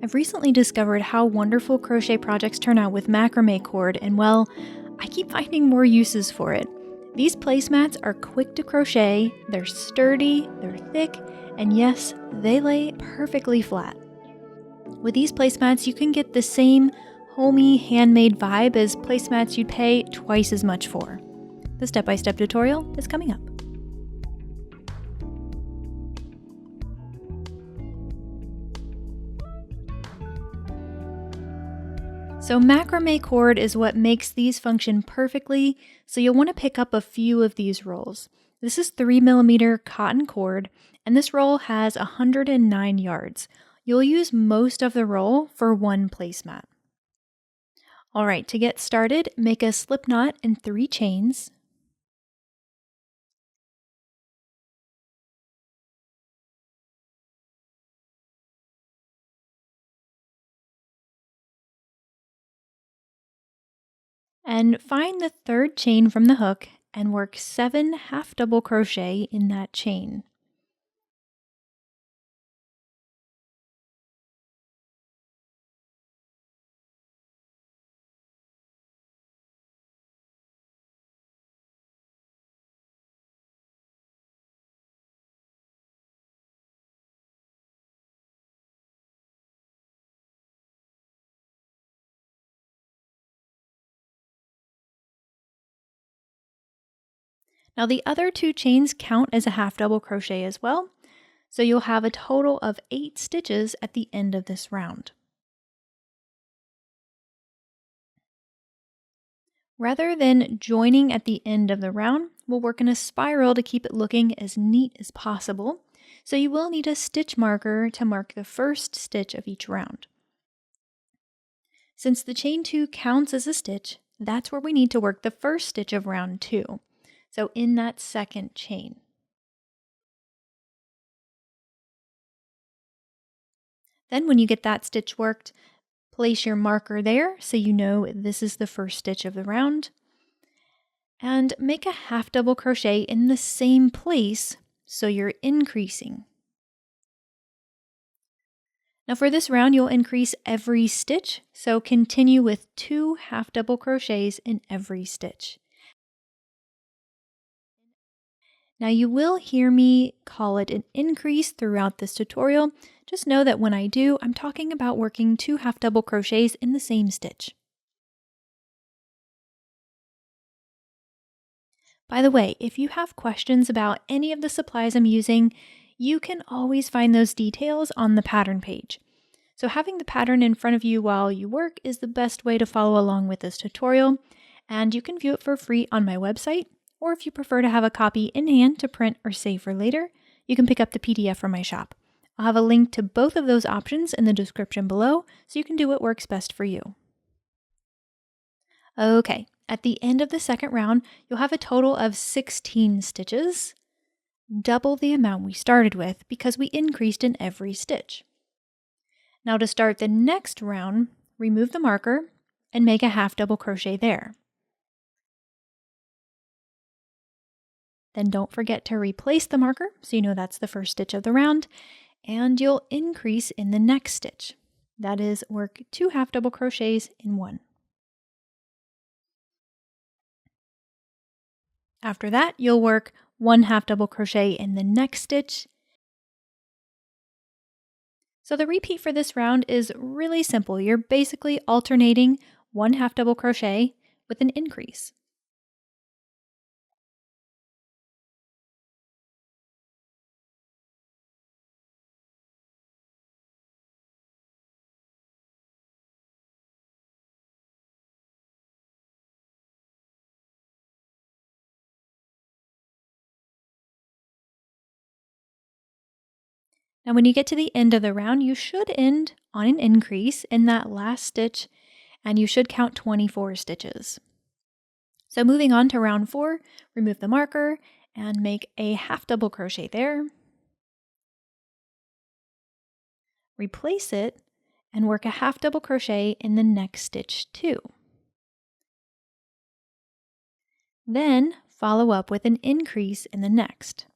I've recently discovered how wonderful crochet projects turn out with macrame cord, and well, I keep finding more uses for it. These placemats are quick to crochet, they're sturdy, they're thick, and yes, they lay perfectly flat. With these placemats, you can get the same homey, handmade vibe as placemats you'd pay twice as much for. The step-by-step tutorial is coming up. So macrame cord is what makes these function perfectly, so you'll want to pick up a few of these rolls. This is 3mm cotton cord, and this roll has 109 yards. You'll use most of the roll for one placemat. Alright, to get started, make a slip knot in 3 chains. And find the 3rd chain from the hook and work 7 half double crochet in that chain. Now the other 2 chains count as a half double crochet as well, so you'll have a total of 8 stitches at the end of this round. Rather than joining at the end of the round, we'll work in a spiral to keep it looking as neat as possible, so you will need a stitch marker to mark the first stitch of each round. Since the chain 2 counts as a stitch, that's where we need to work the first stitch of round 2, so in that 2nd chain. Then when you get that stitch worked, place your marker there so you know this is the first stitch of the round. And make a half double crochet in the same place so you're increasing. Now for this round, you'll increase every stitch, so continue with 2 half double crochets in every stitch. Now you will hear me call it an increase throughout this tutorial. Just know that when I do, I'm talking about working 2 half double crochets in the same stitch. By the way, if you have questions about any of the supplies I'm using, you can always find those details on the pattern page. So having the pattern in front of you while you work is the best way to follow along with this tutorial, and you can view it for free on my website, or if you prefer to have a copy in hand to print or save for later, you can pick up the PDF from my shop. I'll have a link to both of those options in the description below, so you can do what works best for you. Okay, at the end of the 2nd round, you'll have a total of 16 stitches, double the amount we started with because we increased in every stitch. Now to start the next round, remove the marker and make a half double crochet there. Then don't forget to replace the marker so you know that's the first stitch of the round, and you'll increase in the next stitch. That is, work 2 half double crochets in one. After that, you'll work 1 half double crochet in the next stitch. So the repeat for this round is really simple. You're basically alternating 1 half double crochet with an increase. Now when you get to the end of the round, you should end on an increase in that last stitch, and you should count 24 stitches. So moving on to round 4, remove the marker and make a half double crochet there. Replace it and work a half double crochet in the next stitch too. Then follow up with an increase in the next.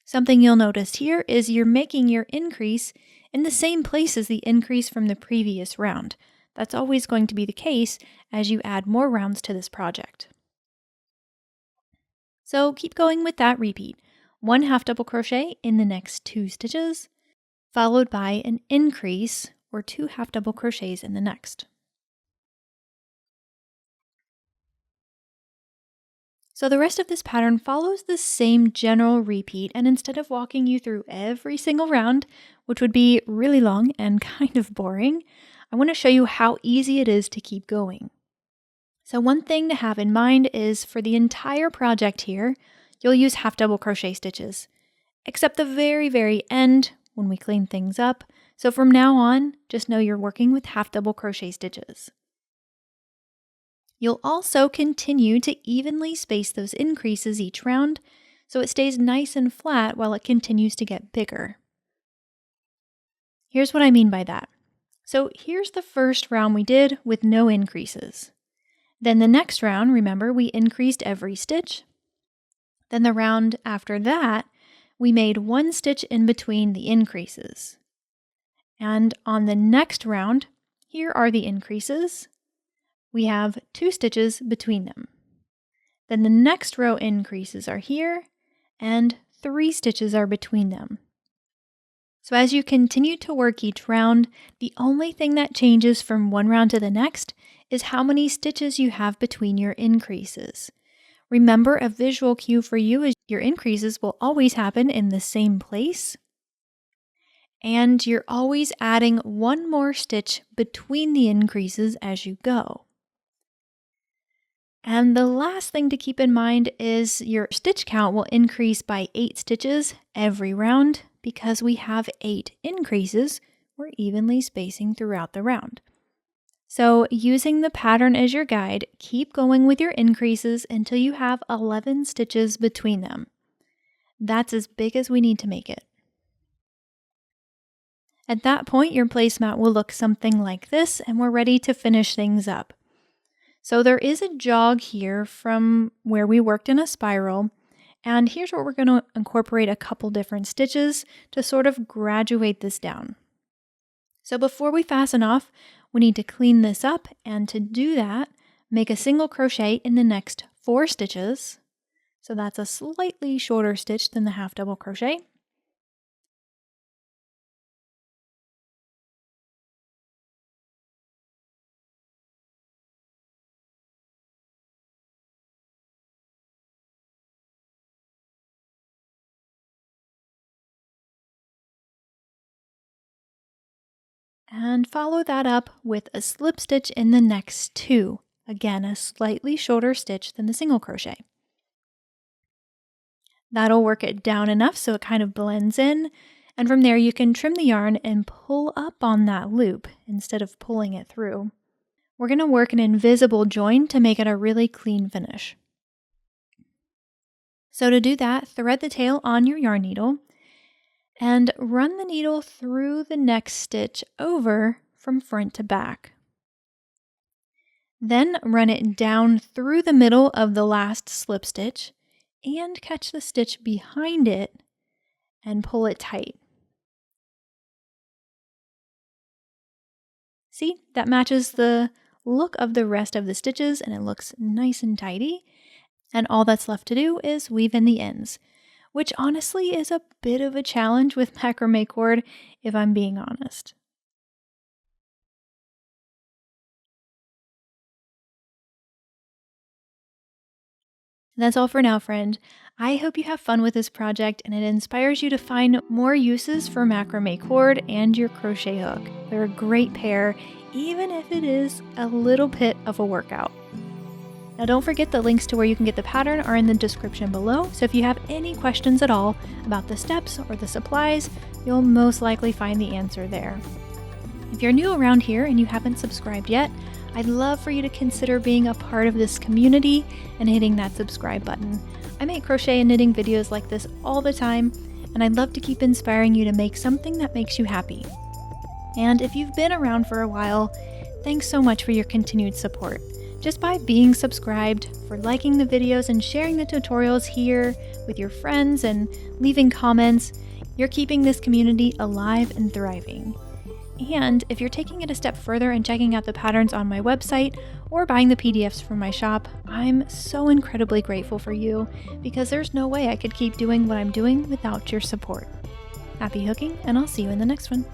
Something you'll notice here is you're making your increase in the same place as the increase from the previous round. That's always going to be the case as you add more rounds to this project. So keep going with that repeat. 1 half double crochet in the next 2 stitches, followed by an increase or 2 half double crochets in the next. So the rest of this pattern follows the same general repeat, and instead of walking you through every single round, which would be really long and kind of boring, I want to show you how easy it is to keep going. So one thing to have in mind is for the entire project here, you'll use half double crochet stitches, except the very, very end when we clean things up. So from now on, just know you're working with half double crochet stitches. You'll also continue to evenly space those increases each round, so it stays nice and flat while it continues to get bigger. Here's what I mean by that. So here's the first round we did with no increases. Then the next round, remember, we increased every stitch. Then the round after that, we made 1 stitch in between the increases. And on the next round, here are the increases. We have 2 stitches between them. Then the next row increases are here, and 3 stitches are between them. So as you continue to work each round, the only thing that changes from one round to the next is how many stitches you have between your increases. Remember, a visual cue for you is your increases will always happen in the same place, and you're always adding 1 more stitch between the increases as you go. And the last thing to keep in mind is your stitch count will increase by 8 stitches every round because we have 8 increases we're evenly spacing throughout the round. So using the pattern as your guide, keep going with your increases until you have 11 stitches between them. That's as big as we need to make it. At that point, your placemat will look something like this, and we're ready to finish things up. So there is a jog here from where we worked in a spiral, and here's where we're going to incorporate a couple different stitches to sort of graduate this down. So before we fasten off, we need to clean this up, and to do that, make a single crochet in the next 4 stitches. So that's a slightly shorter stitch than the half double crochet. And follow that up with a slip stitch in the next 2. Again, a slightly shorter stitch than the single crochet. That'll work it down enough so it kind of blends in, and from there you can trim the yarn and pull up on that loop instead of pulling it through. We're going to work an invisible join to make it a really clean finish. So to do that, thread the tail on your yarn needle and run the needle through the next stitch over from front to back. Then run it down through the middle of the last slip stitch and catch the stitch behind it and pull it tight. See, that matches the look of the rest of the stitches and it looks nice and tidy. And all that's left to do is weave in the ends, which honestly is a bit of a challenge with macrame cord, if I'm being honest. That's all for now, friend. I hope you have fun with this project and it inspires you to find more uses for macrame cord and your crochet hook. They're a great pair, even if it is a little bit of a workout. Now don't forget the links to where you can get the pattern are in the description below, so if you have any questions at all about the steps or the supplies, you'll most likely find the answer there. If you're new around here and you haven't subscribed yet, I'd love for you to consider being a part of this community and hitting that subscribe button. I make crochet and knitting videos like this all the time, and I'd love to keep inspiring you to make something that makes you happy. And if you've been around for a while, thanks so much for your continued support. Just by being subscribed, for liking the videos and sharing the tutorials here with your friends and leaving comments, You're keeping this community alive and thriving. And if you're taking it a step further and checking out the patterns on my website or buying the PDFs from my shop, I'm so incredibly grateful for you because there's no way I could keep doing what I'm doing without your support. Happy hooking, and I'll see you in the next one.